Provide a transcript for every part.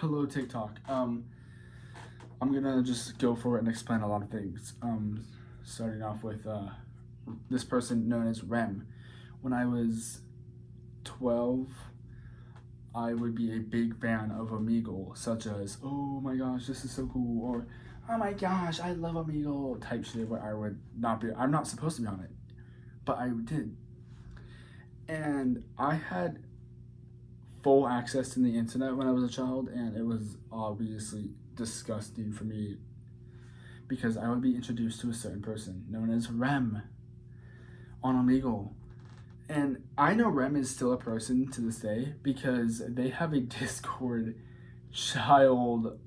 Hello, TikTok. I'm gonna just go for it and explain a lot of things. Starting off with this person known as Rem. When I was 12, I would be a big fan of Omegle, such as "Oh my gosh, this is so cool," or "Oh my gosh, I love Omegle" type shit. Where I would not be, I'm not supposed to be on it, but I did, and I had full access to the internet when I was a child, and it was obviously disgusting for me because I would be introduced to a certain person known as Rem on Omegle. And I know Rem is still a person to this day because they have a Discord child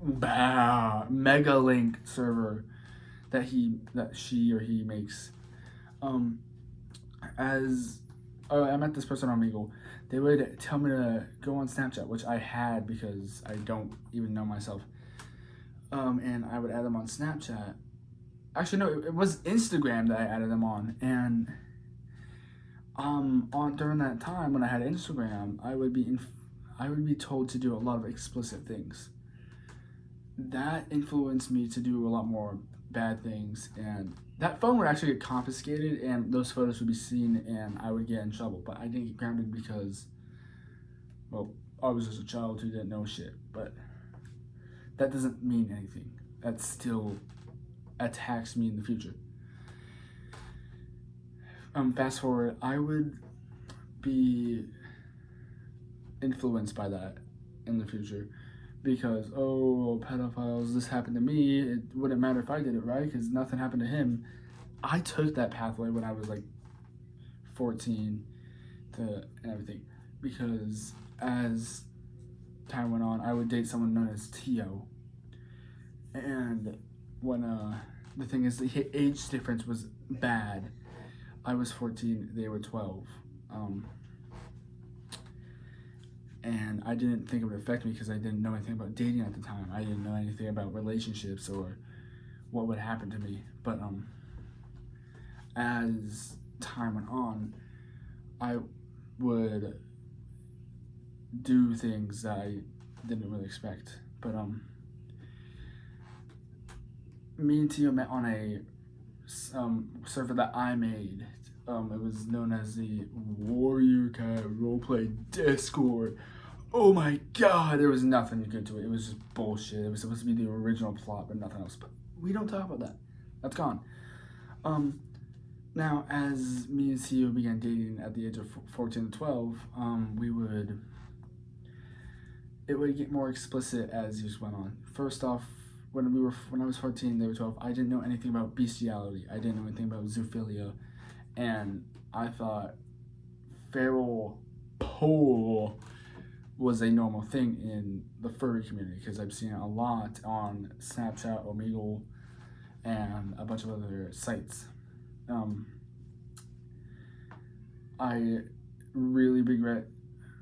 mega link server that she or he makes. Um, as I met this person on Omegle, they would tell me to go on Snapchat, which I had because I don't even know myself. And I would add them on Snapchat. Actually, no, it was Instagram that I added them on, and on during that time when I had Instagram, I would be told to do a lot of explicit things. That influenced me to do a lot more bad things, and that phone would actually get confiscated, and those photos would be seen, and I would get in trouble. But I didn't get grounded because, well, I was just a child who didn't know shit. But that doesn't mean anything. That still attacks me in the future. Fast forward, I would be influenced by that in the future because, oh, pedophiles, this happened to me. It wouldn't matter if I did it, right? Because nothing happened to him. I took that pathway when I was like 14 and everything because as time went on, I would date someone known as Tio. And when the thing is, the age difference was bad. I was 14, they were 12. And I didn't think it would affect me because I didn't know anything about dating at the time. I didn't know anything about relationships or what would happen to me. But as time went on, I would do things that I didn't really expect. But me and Tio met on a server that I made. It was known as the Warrior Cat Roleplay Discord. Oh my god, there was nothing good to it. It was just bullshit. It was supposed to be the original plot, but nothing else. But we don't talk about that. That's gone. Um, Now, as me and Tio began dating at the age of 14 to 12, it would get more explicit as years went on. First off, when I was 14, they were 12. I didn't know anything about bestiality. I didn't know anything about zoophilia, and I thought feral pole was a normal thing in the furry community because I've seen it a lot on Snapchat, Omegle, and a bunch of other sites. Um, I really regret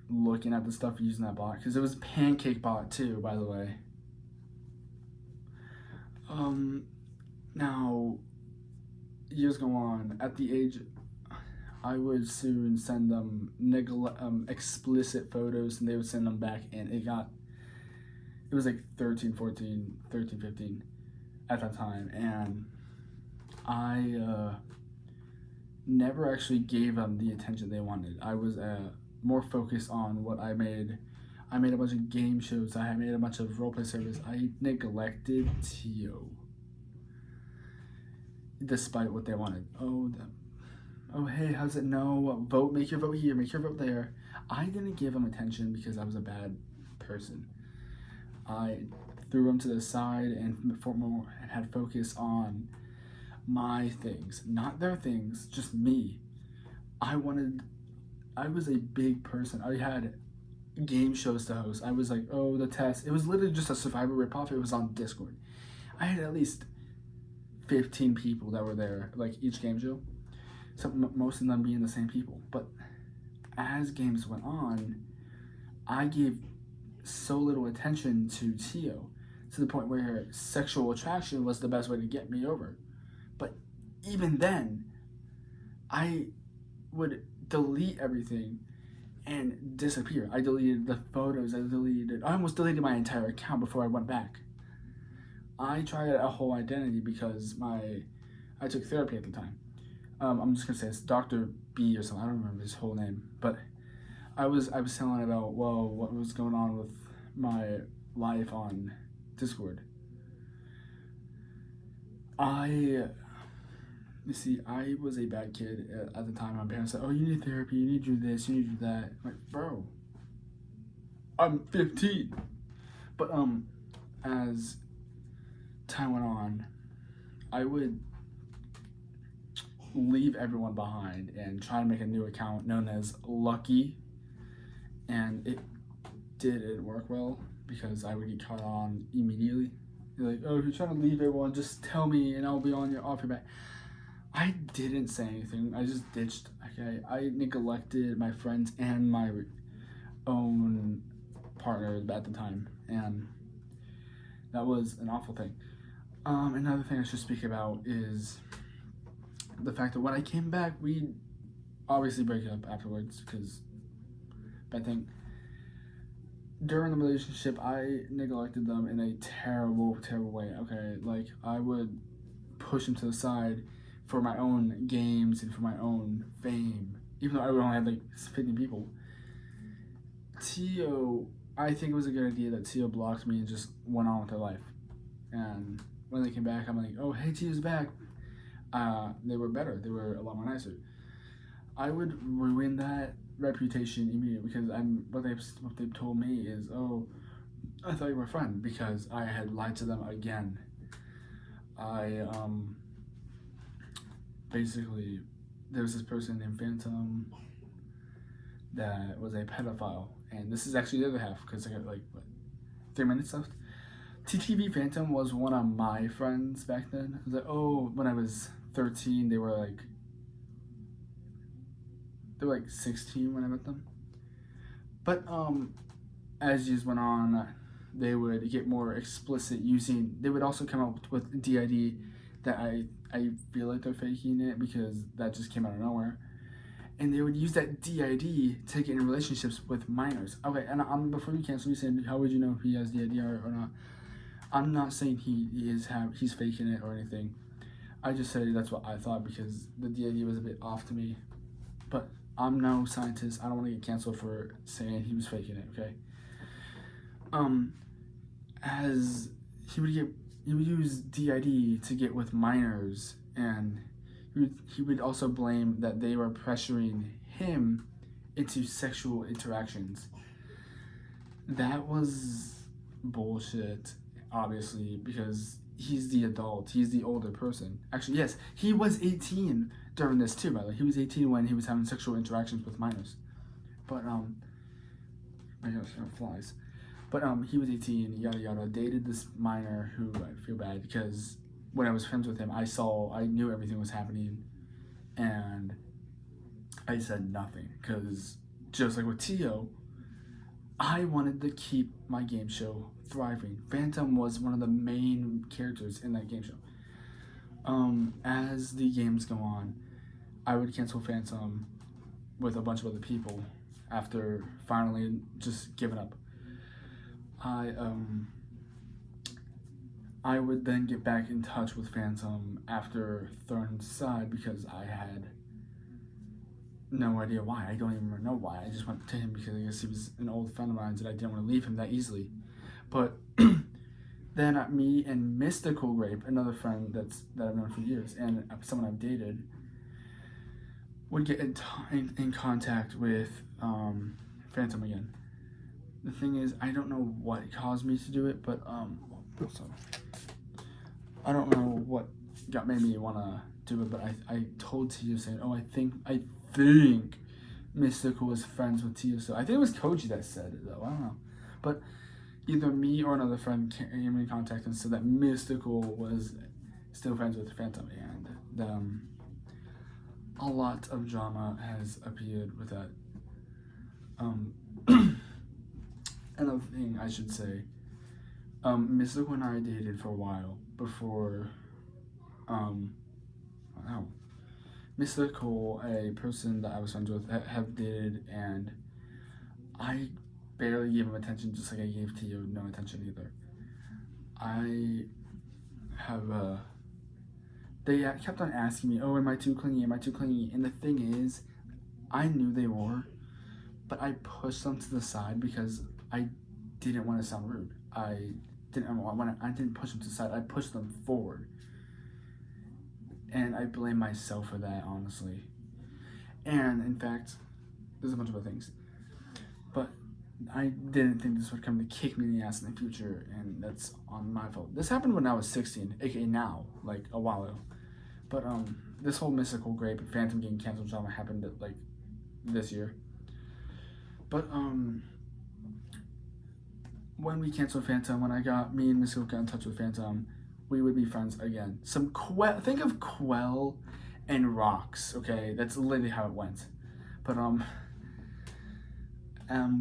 looking at the stuff using that bot because it was Pancake Bot too, by the way. Um, Now years go on. At the age, I would soon send them explicit photos, and they would send them back, and it was like 13, 14, 13, 15 at that time, and I never actually gave them the attention they wanted. I was more focused on what I made. I made a bunch of game shows. I made a bunch of roleplay servers. I neglected Tio, despite what they wanted. Oh, hey, how's it? No, vote. Make your vote here. Make your vote there. I didn't give them attention because I was a bad person. I threw them to the side and had focus on my things, not their things, just me. I wanted. I was a big person. I had game shows to host. I was like, oh, the test. It was literally just a Survivor ripoff. It was on Discord. I had at least 15 people that were there, like each game show. Most of them being the same people. But as games went on, I gave so little attention to Tio to the point where sexual attraction was the best way to get me over. But even then, I would delete everything and disappear. I deleted the photos. I almost deleted my entire account before I went back. I tried a whole identity because I took therapy at the time. I'm just gonna say it's Dr. B or something. I don't remember his whole name, but I was telling about what was going on with my life on Discord. I You see, I was a bad kid at the time. My parents said, "Oh, you need therapy. You need to do this. You need to do that." I'm like, bro, I'm 15. But as time went on, I would leave everyone behind and try to make a new account known as Lucky, and it didn't work well because I would get caught on immediately. They're like, "Oh, if you're trying to leave everyone, just tell me, and I'll be on your off your back." I didn't say anything. I just ditched. Okay, I neglected my friends and my own partner at the time, and that was an awful thing. Another thing I should speak about is the fact that when I came back, we obviously break up afterwards because I think during the relationship I neglected them in a terrible, terrible way. Okay, like I would push them to the side for my own games and for my own fame, even though I only had like 50 people. Tio, I think it was a good idea that Tio blocked me and just went on with her life. And when they came back, I'm like, "Oh, hey, Tio's back." They were better. They were a lot more nicer. I would ruin that reputation immediately because what they told me is, "Oh, I thought you were a friend," because I had lied to them again. I basically there was this person named Phantom that was a pedophile, and this is actually the other half because I got like 3 minutes left. TTV Phantom was one of my friends back then. I was like, oh, when I was 13, they were like 16 when I met them. But as years went on, they would get more explicit using. They would also come up with DID that I feel like they're faking it because that just came out of nowhere. And they would use that DID to get in relationships with minors. Okay, and before you cancel, you said how would you know if he has DID or not? I'm not saying he's faking it or anything. I just said that's what I thought because the DID was a bit off to me. But I'm no scientist. I don't want to get canceled for saying he was faking it. Okay. As he would use DID to get with minors, and he would also blame that they were pressuring him into sexual interactions. That was bullshit, obviously, because he's the adult, he's the older person. Actually, yes, he was 18 during this too, by the way. He was 18 when he was having sexual interactions with minors. But, my gosh, flies. But, he was 18, yada yada, dated this minor who I feel bad because when I was friends with him, I knew everything was happening, and I said nothing because just like with Tio, I wanted to keep my game show thriving. Phantom was one of the main characters in that game show. As the games go on, I would cancel Phantom with a bunch of other people after finally just giving up. I would then get back in touch with Phantom after throwing him aside because I had no idea why. I don't even know why. I just went to him because I guess he was an old friend of mine and I didn't want to leave him that easily. But then me and Mystical Grape, another friend that I've known for years and someone I've dated, would get in contact with Phantom again. The thing is, I don't know what caused me to do it, but I don't know what made me want to do it, but I told Tio saying, "Oh, I think Mystical was friends with Tio." So I think it was Koji that said it though. I don't know, but either me or another friend came in contact and said that Mystical was still friends with Phantom, and a lot of drama has appeared with that. Another thing I should say, Mystical and I dated for a while before, Mystical, a person that I was friends with, have dated, and I barely gave him attention, just like I gave Tio no attention either. I have they kept on asking me, "Oh, am I too clingy? Am I too clingy?" And the thing is, I knew they were, but I pushed them to the side because I didn't want to sound rude. I didn't push them to the side. I pushed them forward, and I blame myself for that, honestly. And in fact, there's a bunch of other things, but I didn't think this would come to kick me in the ass in the future, and that's on my fault. This happened when I was 16, aka now, like a while ago. But this whole Mystical Grape Phantom getting canceled drama happened like this year. But when we canceled Phantom, when me and Mystical got in touch with Phantom, we would be friends again. Think of Quell and Rocks, okay? That's literally how it went. But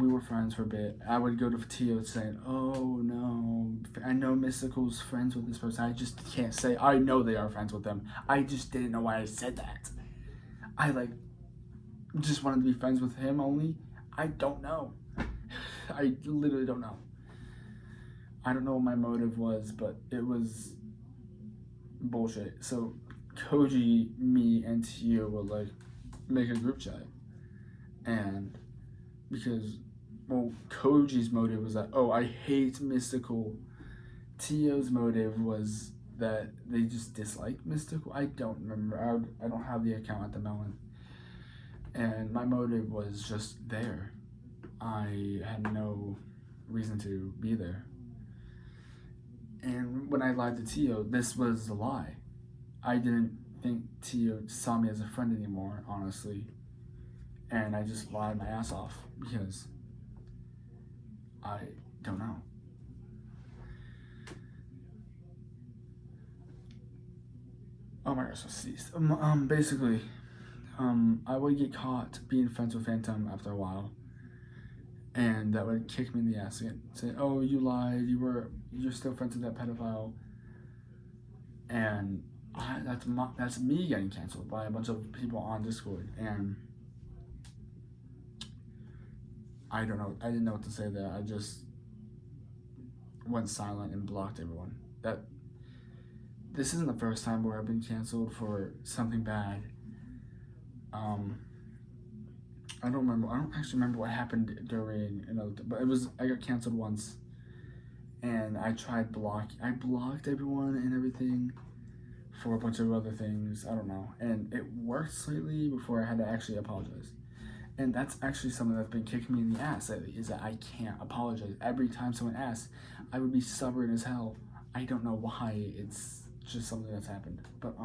we were friends for a bit. I would go to Tio saying, "Oh no, I know Mystical's friends with this person. I just can't say. I know they are friends with them. I just didn't know why I said that. I just wanted to be friends with him only. I don't know. I literally don't know. I don't know what my motive was, but it was bullshit. So Koji, me, and Tio would make a group chat, and because Koji's motive was that, oh, I hate Mystical. Tio's motive was that they just disliked Mystical. I don't remember. I don't have the account at the moment. And my motive was just there. I had no reason to be there. And when I lied to Tio, this was a lie. I didn't think Tio saw me as a friend anymore, honestly. And I just lied my ass off because I don't know. Oh my gosh, I sneezed. Basically, I would get caught being friends with Phantom after a while, and that would kick me in the ass again. Say, "Oh, you lied. You're still friends with that pedophile," and that's me getting canceled by a bunch of people on Discord, and I don't know. I didn't know what to say there. I just went silent and blocked everyone. This isn't the first time where I've been canceled for something bad. I don't remember. I don't actually remember what happened during but I got canceled once, and I blocked everyone and everything for a bunch of other things. I don't know, and it worked slightly before I had to actually apologize. And that's actually something that's been kicking me in the ass lately, is that I can't apologize. Every time someone asks, I would be stubborn as hell. I don't know why. It's just something that's happened. But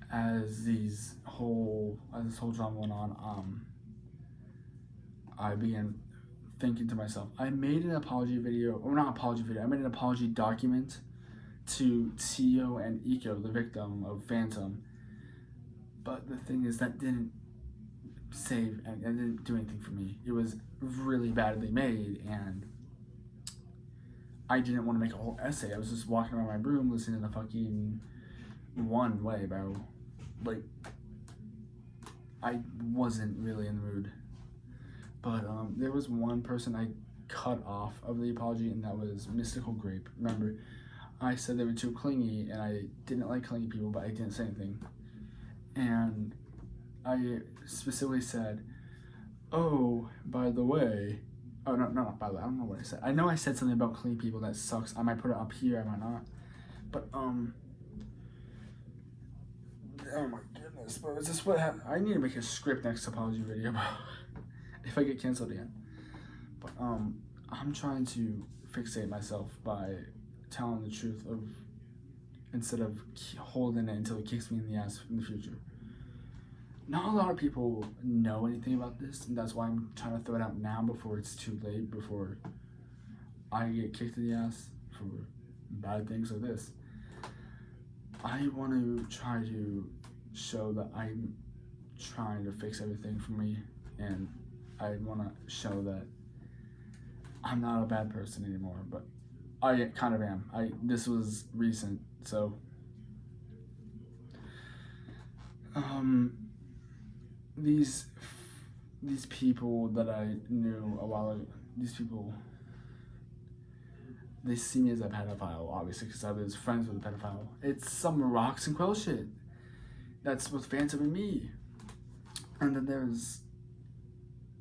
as this whole drama went on, I began thinking to myself, I made an apology video, or not apology video, I made an apology document to Tio and Iko, the victim of Phantom. But the thing is, that didn't save and it didn't do anything for me. It was really badly made, and I didn't want to make a whole essay. I was just walking around my room listening to fucking One Way, bro. I wasn't really in the mood. But there was one person I cut off of the apology, and that was Mystical Grape. Remember, I said they were too clingy, and I didn't like clingy people, but I didn't say anything. And I specifically said, "Oh, by the way," oh no, not by the way, I don't know what I said. I know I said something about clingy people that sucks. I might put it up here, I might not. But oh my goodness, bro, is this what happened? I need to make a script next apology video, bro. If I get canceled again. But I'm trying to fixate myself by telling the truth instead of holding it until it kicks me in the ass in the future. Not a lot of people know anything about this, and that's why I'm trying to throw it out now before it's too late, before I get kicked in the ass for bad things like this. I want to try to show that I'm trying to fix everything for me, and I want to show that I'm not a bad person anymore, but I kind of am. This was recent, so these these people that I knew a while ago, these people, they see me as a pedophile, obviously, because I was friends with a pedophile. It's some Rocks and Quill shit. That's with Phantom and me. And then there's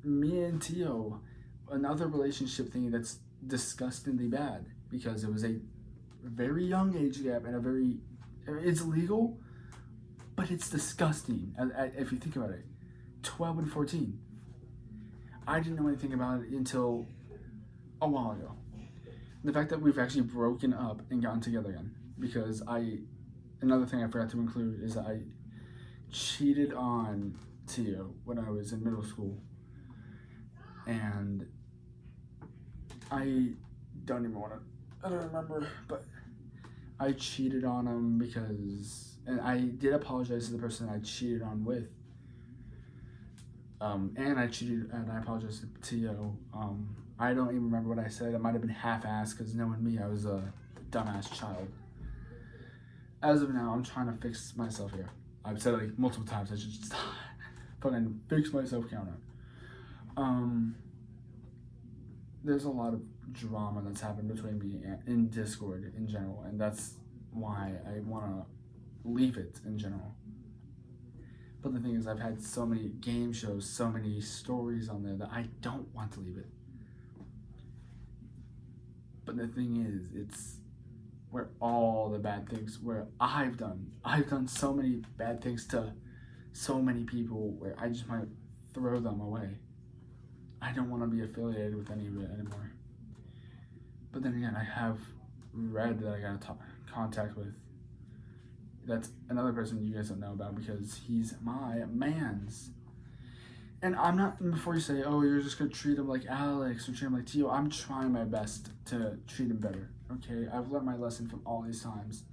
me and Tio, another relationship thing that's disgustingly bad because it was a very young age gap and it's legal, but it's disgusting if you think about it. 12 and 14. I didn't know anything about it until a while ago. The fact that we've actually broken up and gotten together again, because another thing I forgot to include is that I cheated on Tio when I was in middle school, and I don't remember, but I cheated on him and I did apologize to the person I cheated on with, and I apologized to Tio. I don't even remember what I said. It might have been half-assed because knowing me, I was a dumbass child. As of now, I'm trying to fix myself here. I've said it like multiple times. I should just fucking fix myself counter. There's a lot of drama that's happened between me in Discord in general, and that's why I want to leave it in general. But the thing is, I've had so many game shows, so many stories on there that I don't want to leave it. But the thing is, it's where all the bad things, where I've done so many bad things to so many people where I just might throw them away. I don't want to be affiliated with any of it anymore. But then again, I have Red that I got contact with. That's another person you guys don't know about because he's my mans. And I'm not, before you say, oh, you're just going to treat him like Alex or treat him like Tio, I'm trying my best to treat him better, okay? I've learned my lesson from all these times.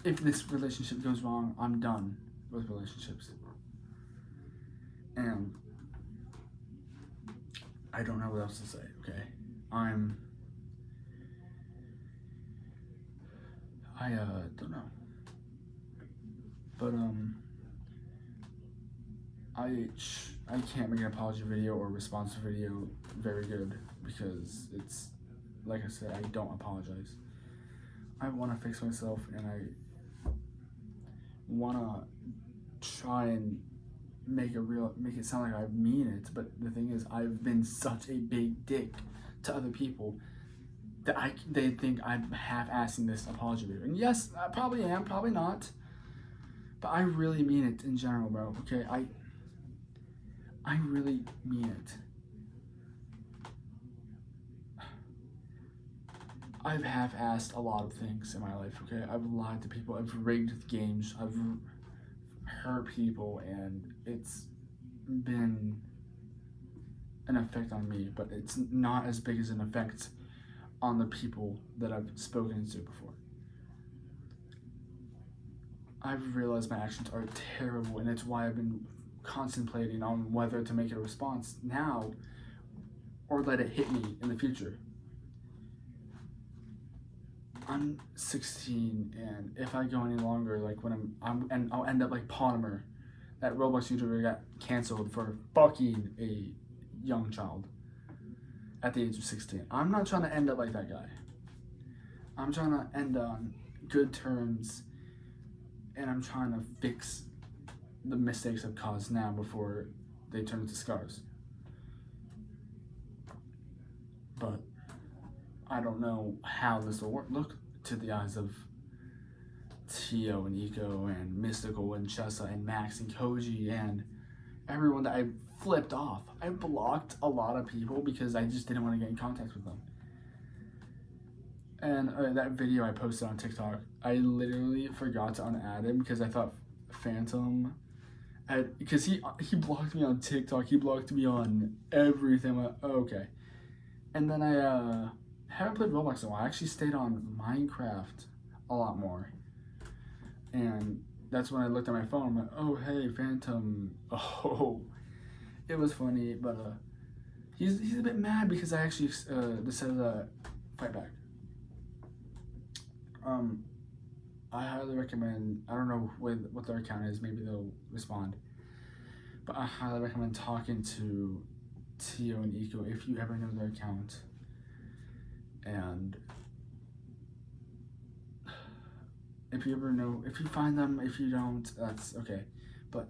If this relationship goes wrong, I'm done with relationships. And I don't know what else to say, okay? I don't know. But, I can't make an apology video or response video very good because it's, like I said, I don't apologize. I want to fix myself and I want to try and make it sound like I mean it, but the thing is, I've been such a big dick to other people that they think I'm half-assing this apology video. And yes, I probably am, probably not, but I really mean it in general, bro, okay? I really mean it. I've half-assed a lot of things in my life, okay? I've lied to people, I've rigged games, I've hurt people, and it's been an effect on me, but it's not as big as an effect on the people that I've spoken to before. I've realized my actions are terrible, and it's why I've been contemplating on whether to make a response now or let it hit me in the future. I'm 16, and if I go any longer, like when I'll end up like Polymer, that Roblox YouTuber got canceled for fucking a young child at the age of 16. I'm not trying to end up like that guy. I'm trying to end on good terms, and I'm trying to fix the mistakes I've caused now before they turn into scars. But I don't know how this will look to the eyes of Tio and Eco and Mystical and Chessa and Max and Koji and everyone that I flipped off. I blocked a lot of people because I just didn't want to get in contact with them. And that video I posted on TikTok, I literally forgot to unadd him because I thought Phantom because he blocked me on TikTok, he blocked me on everything. I'm like, oh, okay. And then I haven't played Roblox in a while. I actually stayed on Minecraft a lot more. And that's when I looked at my phone. I'm like, oh, hey, Phantom. Oh, it was funny, but he's a bit mad because I actually decided to fight back. I highly recommend, I don't know what their account is, maybe they'll respond. But I highly recommend talking to Tio and Iko if you ever know their account. And if you ever know, if you find them, if you don't, that's okay. But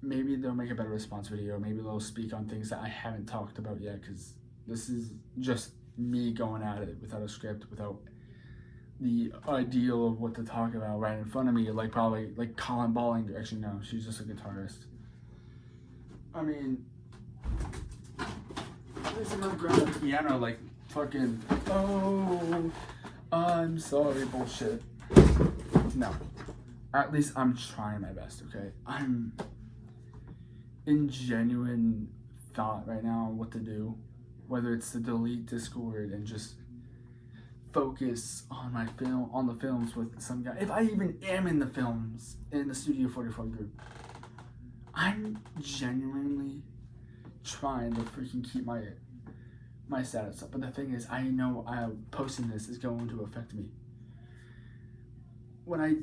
maybe they'll make a better response video. Maybe they'll speak on things that I haven't talked about yet, because this is just me going at it without a script, without the ideal of what to talk about right in front of me, like probably like Colin Ballinger. Actually, no, she's just a guitarist. I mean, this is not grabbing the piano like fucking, oh, I'm sorry bullshit. No, at least I'm trying my best, okay? I'm in genuine thought right now on what to do, whether it's to delete Discord and just focus on the films with some guy. If I even am in the films in the Studio 44 group, I'm genuinely trying to freaking keep my status up. But the thing is, I know posting this is going to affect me. When I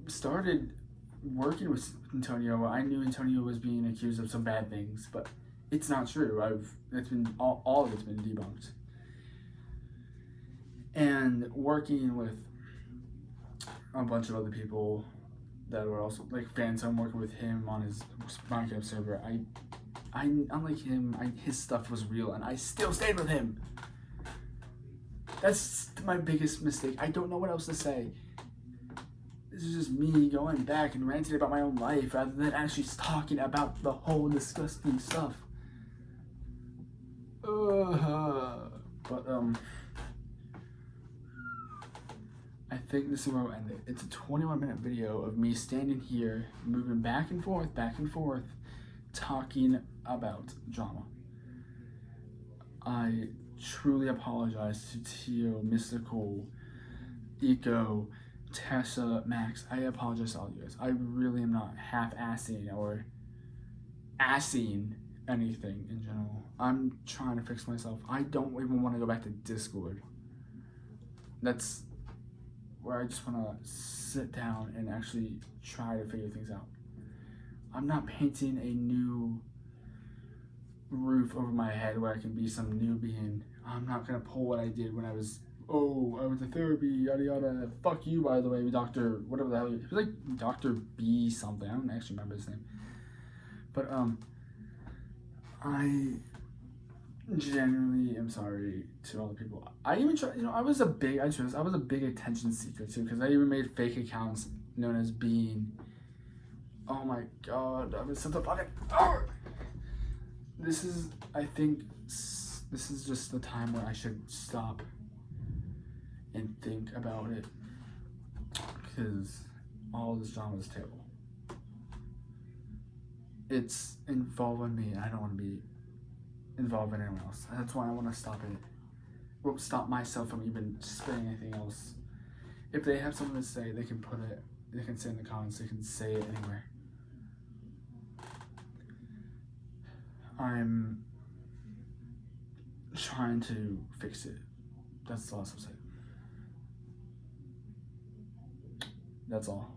started working with Antonio, I knew Antonio was being accused of some bad things, but it's not true. It's been all of it's been debunked. And working with a bunch of other people that were also like fans, I'm working with him on his Minecraft server. I unlike him, his stuff was real, and I still stayed with him. That's my biggest mistake. I don't know what else to say. This is just me going back and ranting about my own life rather than actually talking about the whole disgusting stuff. But I think this is where I'll end it. It's a 21-minute video of me standing here, moving back and forth, talking about drama. I truly apologize to Tio, Mystical, Iko, Tessa, Max. I apologize to all you guys. I really am not half-assing or assing anything in general. I'm trying to fix myself. I don't even want to go back to Discord. That's where I just want to sit down and actually try to figure things out. I'm not painting a new roof over my head where I can be some newbie, and I'm not going to pull what I did when I went to therapy, yada yada. Fuck you, by the way, Dr. whatever the hell. He was like Dr. B something. I don't actually remember his name. But, I genuinely am sorry to all the people. I even tried, I was a big attention seeker too, because I even made fake accounts known as being, oh my god, I was such a fucking, I think this is just the time where I should stop and think about it, because all this drama is terrible. It's involving me, and I don't want to be involved in anyone else. That's why I want to stop it. Well, stop myself from even saying anything else. If they have something to say, they can put it. They can say in the comments. They can say it anywhere. I'm trying to fix it. That's the last I'll say. That's all.